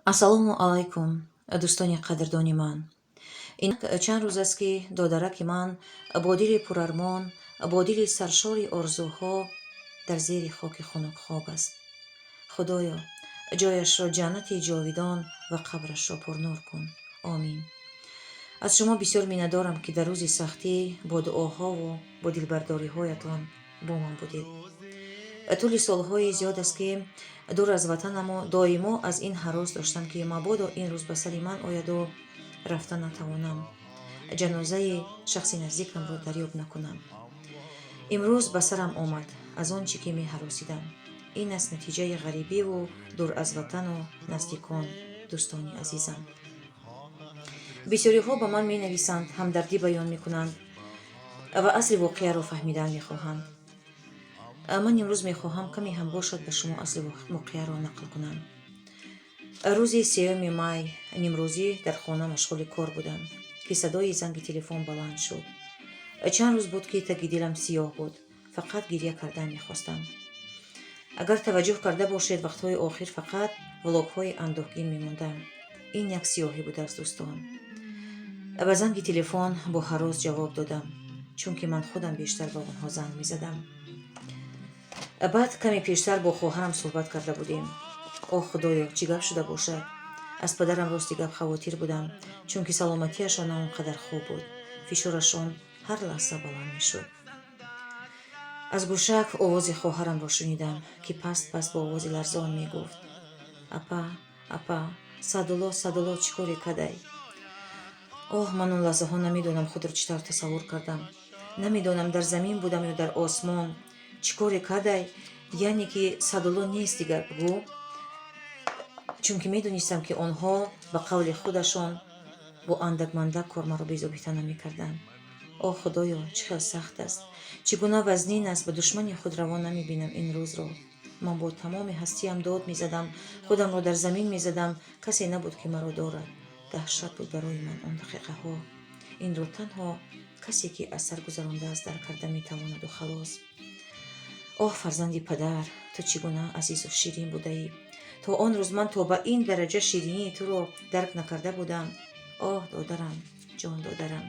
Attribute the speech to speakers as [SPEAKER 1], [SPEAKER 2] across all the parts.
[SPEAKER 1] Ассалому алайкум, дӯстони қадрдони ман. Инак чанд рӯз аст ки додараки ман бо дили пурармон, бо дили саршори орзуҳо дар зери хоки хунук хоб аст. Худоё, ҷояшро ҷаннати ҷовидон ва қабрашро пурнур кун. Омин. аз шумо бисёр миннатдорам ки дар рӯзи сахтӣ бо дуоҳову бо дилбардориҳоятон бо ман будед. тӯли солҳои зиёд аст ки дур аз ватанамо доимо аз ин ҳарос доштам ки мабодо ин рӯз ба сари ман ояду рафта натавонам, ҷанозаи шахси наздикамро дарёб накунам. имрӯз ба сарам омад аз он чӣ ки меҳаросидам. ин аст натиҷаи ғарибиву дур аз ватану наздикон. дӯстони азизам, бисёриҳо ба ман менависанд, ҳамдардӣ баён мекунанд ва асли воқеаро фаҳмидан мехоҳанд. ман имрӯз мехоҳам каме ҳам бошад ба шумо асли воқеаро нақл кунам. рӯзи 3 май нимрӯзӣ дар хона машғули кор будам ки садои занги телефон баланд шуд. чанд рӯз буд ки таги дилам сиёҳ буд, фақат гирья кардан мехостам. агар таваҷҷӯҳ карда бошед, вақтҳои охир фақат влогҳои андӯҳгин мемонданд. ин як сиёҳӣ будааст дӯстон. ба занги телефон бо ҳарос ҷавоб додам, чунки ман худам бештар ба онҳо занг мезадам. баъд каме пештар бо хоҳарам суҳбат карда будем. оҳ худоё, чӣ гап шуда бошад? аз падарам рости гап хавотир будам, чунки саломатиашон на он қадар хуб буд. фишорашон ҳар лаҳза баланд мешуд. аз гӯшак овози хоҳарамро шунидам, ки паст паст бо овози ларзон мегуфт: апа, апа, садулло чӣ коре кадай? оҳ, ман он лаҳзаҳо намедонам худро чӣ тавр тасаввур кардам. намедонам дар замин будам ё дар осмон. чӣ коре кадай, яъне ки садулло нест дигар гӯ. чунки медонистам ки онҳо ба қавли худашон бо андак-мандак кор маро безобита намекарданд. оҳ худоё, чӣ хел сахт аст, чӣ гуна вазнин аст, ба душмани худ раво намебинам ин рӯзро. ман бо тамоми ҳастиам дод мезадам, худамро дар замин мезадам, касе набуд ки маро дорад. даҳшат буд барои ман он дақиқаҳо. инро танҳо касе ки аз сар гузарондааст дарк карда метавонаду халос. оҳ фарзанди падар, ту чӣ гуна азизу ширин будаӣ. то он рӯз ман то ба ин дараҷа ширинии туро дарк накарда будам. оҳ додарам, ҷон додарам.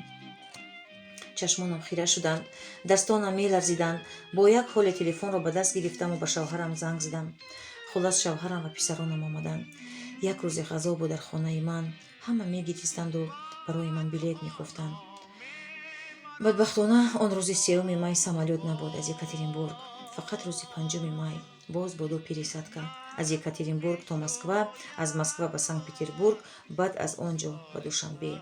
[SPEAKER 1] чашмонам хира шуданд, дастонам меларзиданд. бо як ҳоле телефонро ба даст гирифтаму ба шавҳарам занг задам. хулас шавҳарам ва писаронам омаданд. як рӯзи ғазо буд дар хонаи ман. ҳама мегиристанду барои ман билет мекуфтанд. бадбахтона он рӯзи 3 май самолёт набуд аз Екатеринбург. фақат рӯзи 5 май боз буду пересадка аз Екатеринбург то Москва, аз Москва ба Санкт-Петербург, баъд аз он ҷо ба Душанбе.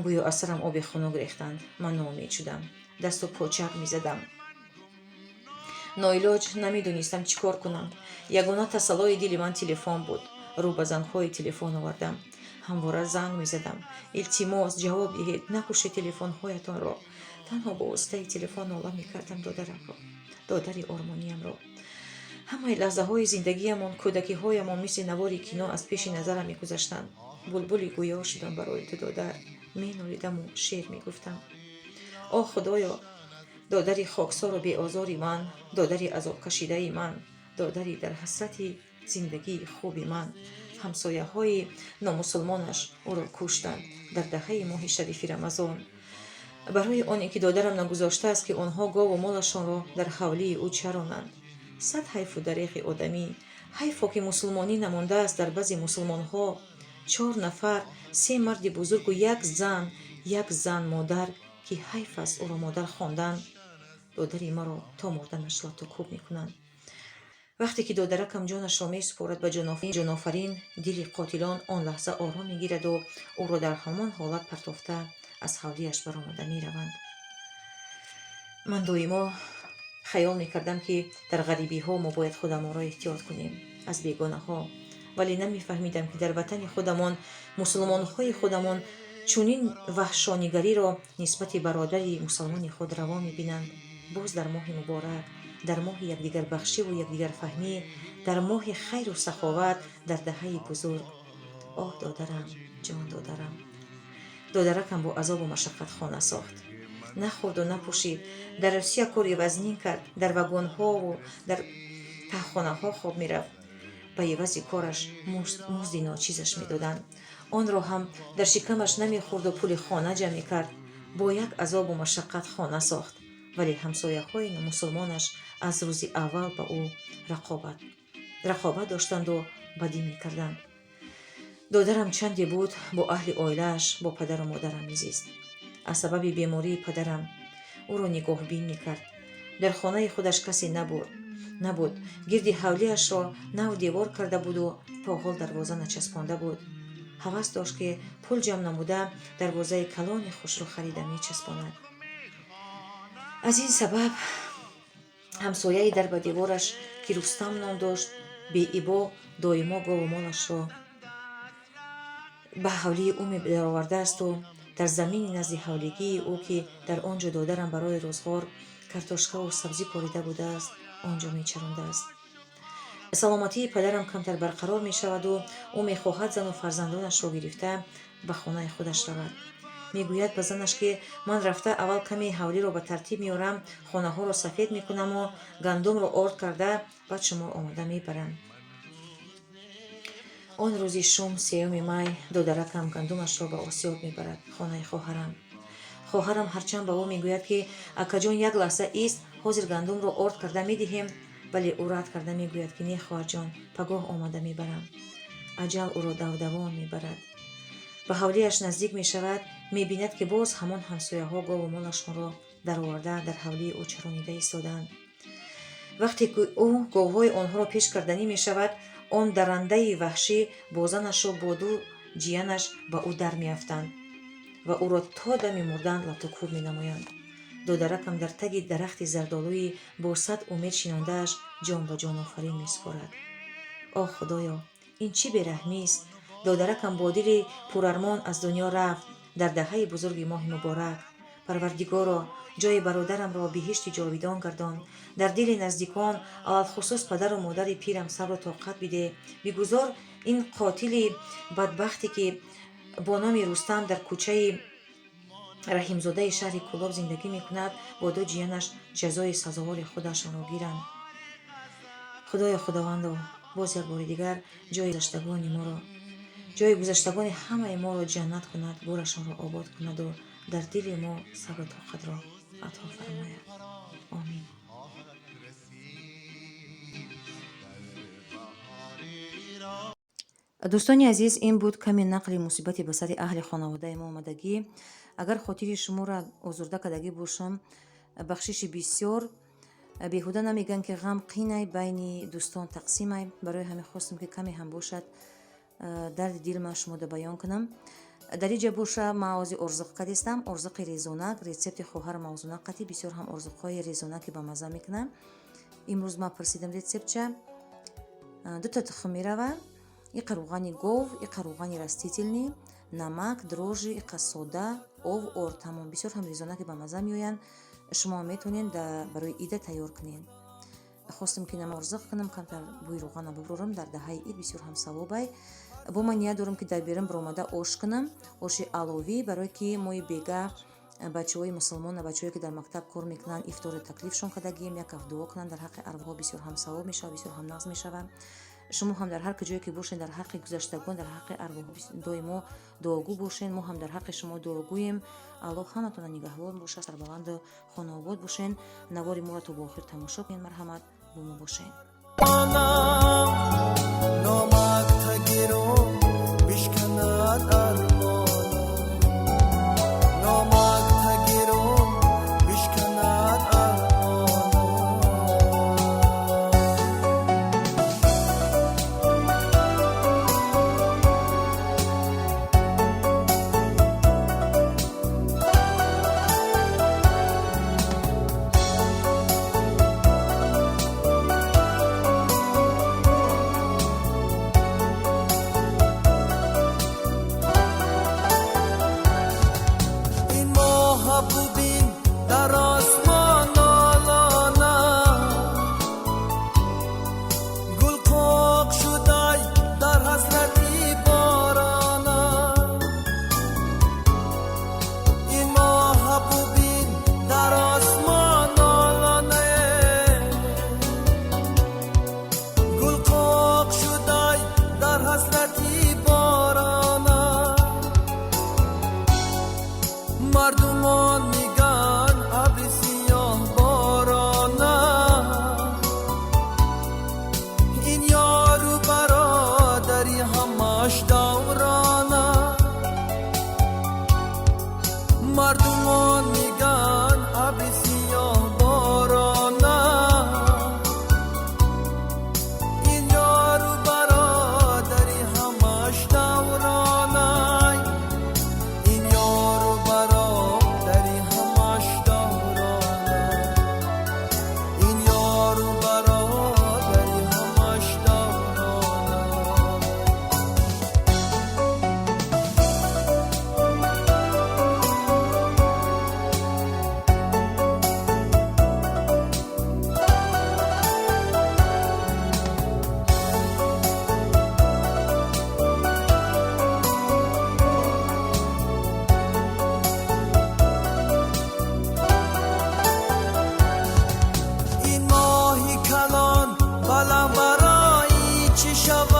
[SPEAKER 1] гӯё аз сарам оби хунук рехтанд. ман ноумед шудам, дасту почак мезадам. ноилоҷ намедонистам чӣ кор кунам. ягона тасаллои дили ман телефон буд. рӯ ба зангҳои телефон овардам. ҳамвора занг мезадам. илтимос ҷавоб диҳед, накушед телефонҳоятонро. танҳо бо воситаи телефон нола мекардам додарамро, додари ормониямро. ҳамаи лаҳзаҳои зиндагиямон, кӯдакиҳоямон мисли навори кино аз пеши назарам мегузаштанд. булбули гӯё шудам барои ту додар. менолидаму шеър мегуфтам. оҳ худоё, додари хоксору беозори ман, додари азобкашидаи ман, додари дар ҳасрати зиндагии хуби ман. ҳамсояҳои номусулмонаш ӯро куштанд дар даҳаи моҳи шарифи рамазон. барои оне ки додарам нагузоштааст ки онҳо гову молашонро дар ҳавлии ӯ чаронанд. сад ҳайфу дареғи одамӣ. ҳайфо ки мусулмонӣ намондааст дар баъзи мусулмонҳо. 4 нафар, 3 марди бузургу як зан модар ки ҳайф аст ӯро модар хонданд. додари маро то мурданаш латтукӯб мекунанд. вақте ки додаракам ҷонашро месупорад ба ҷонофарин, дили қотилон он лаҳза ором мегираду ӯро дар ҳамон ҳолат партофта аз ҳавлияш баромада мераванд. ман доимо хаёл мекардам ки дар ғарибиҳо мо бояд худамонро эҳтиёт кунем аз бегонаҳо, вале намефаҳмидам ки дар ватани худамон мусулмонҳои худамон чунин ваҳшонигариро нисбати бародари мусулмони худ раво мебинанд. боз дар моҳи муборак, дар моҳи якдигарбахшиву якдигарфаҳмӣ, дар моҳи хайру саховат, дар даҳаи бузург. оҳ додарам, ҷон додарам. додаракам бо азобу машаққат хона сохт. нахӯрду напӯшид. дар Русия кори вазнин кард. дар вагонҳову дар таҳхонаҳо хоб мерафт. ба ивази кораш музди ночизаш медоданд. онро ҳам дар шикамаш намехӯрду пули хона ҷамъ мекард. бо як азобу машаққат хона сохт, вале ҳамсояҳои мусулмонаш аз рӯзи аввал ба ӯ рақобат доштанду бадӣ мекарданд. додарам чанде буд бо аҳли оилааш, бо падару модарам мезист. аз сабаби бемории падарам ӯро нигоҳбин мекард. дар хонаи худаш касе набуд. гирди ҳавлиашро нав девор карда буду то ҳол дарвоза начаспонда буд. ҳавас дошт ки пул ҷамъ намуда дарвозаи калони хушро харида мечаспонад. аз ин сабаб ҳамсояи дар ба девораш, ки Рустам ном дошт, беибо доимо гову молашро ба ҳавлии ӯ мебаровардаасту дар замини назди ҳавлигии ӯ, ки дар он ҷо додарам барои рӯзғор картошкаву сабзӣ корида будааст, он ҷо мечарондааст. саломатии падарам камтар барқарор мешаваду ӯ мехоҳад зану фарзандонашро гирифта ба хонаи худаш равад. мегӯяд ба занаш ки ман рафта аввал каме ҳавлиро ба тартиб меорам, хонаҳоро сафед мекунаму гандумро орд карда баъд шумо омода мебарам. он рӯзи шум 3 май додаракам гандумашро ба осиёб мебарад хонаи хоҳарам. хоҳарам ҳарчанд ба ӯ мегӯяд ки акаҷон як лаҳза ист, ҳозир гандумро орд карда медиҳем, вале ӯ рад карда мегӯяд ки не хоҳарҷон, пагоҳ омада мебарам. аҷал ӯро давдавон мебарад. ба ҳавлияш наздик мешавад, мебинад ки боз ҳамон ҳамсояҳо гову молашонро дароварда дар ҳавлии ӯ чаронида истодаанд. вақте ки ӯ говҳои онҳоро пеш карданӣ мешавад, он даррандаи ваҳшӣ бо занашу бо 2 ҷиянаш ба ӯ дар меафтанд ва ӯро то дами мурдан латукӯб менамоянд. додаракам дар таги дарахти зардолӯи бо 100 умед шинондааш ҷон ба ҷон офарин месупорад. оҳ худоё, ин чӣ бераҳмист! додаракам бо дили пурармон аз дунё рафт дар даҳаи бузурги моҳи муборак. парвардигоро, ҷои бародарамро биҳишти ҷовидон гардон. дар дили наздикон, алалхусус падару модари пирам сабру тоқат бидеҳ. бигузор ин қотили бадбахте, ки бо номи Рустам дар кӯчаи раҳимзодаи шаҳри Кӯлоб зиндагӣ мекунад, бо 2 ҷиянаш ҷазои сазовори худашонро гиранд. худоё худовандо, боз як бори дигар ҷои гузаштагони ҳамаи моро ҷаннат кунад, гӯрашонро обод кунаду дар дили мо сабру тоқатро ато фармояд. омин. дӯстони азиз, ин буд каме нақли мусибати ба сари аҳли хонаводаи мо омадагӣ. агар хотири шуморо озурда кардагӣ бошам, бахшиши бисёр. беҳуда намегӯям ки ғам қинай байни дӯстон тақсимай. барои ҳамин хостам ки каме ҳам бошад дарди дилма шумода баён кунам. дар инҷа боша ма ози орзуқ кадистам, орзуқи резонак, рецепти хоҳар мавзуна қати бисёр ҳам орзуқҳои резонаки ба маза мекунам. имрӯз ма пурсидам рецептча. 2 тухм мерава, иқа рӯғани гов, иқа рӯғани растительни, намак, дрожжи, иқа сода, ов, ор. Тамом бисёр ҳам резонаки ба маза меоянд. шумо метавонед барои ида тайёр кунед. хостам ки нама орзуқ кунам, камтар бӯи рӯғана бубурам. дар даҳаи ид бисёр ҳам савобай. бо ман ният дорам ки дар берам баромада ош кунам, оши аловӣ, барое ки мои бега бачаҳои мусулмон, бачаҳое ки дар мактаб кор мекунанд, ифтори таклифшон кардагием, як ҳафт дуо кунанд, дар ҳаққи арвоҳо бисёр ҳам савоб мешавад, бисёр ҳам нағз мешавад. шумо ҳам дар ҳар куҷое ки бошед, дар ҳаққи гузаштагон, дар ҳаққи арвоҳо доимо дуогӯ бошед. мо ҳам дар ҳаққи шумо дуогӯем. аллоҳ ҳаматона нигаҳбон бошад, сарбаланду хонаобод бошед. навори моро то бо охир тамошо кунед. марҳамат, бо мо бошед.
[SPEAKER 2] شب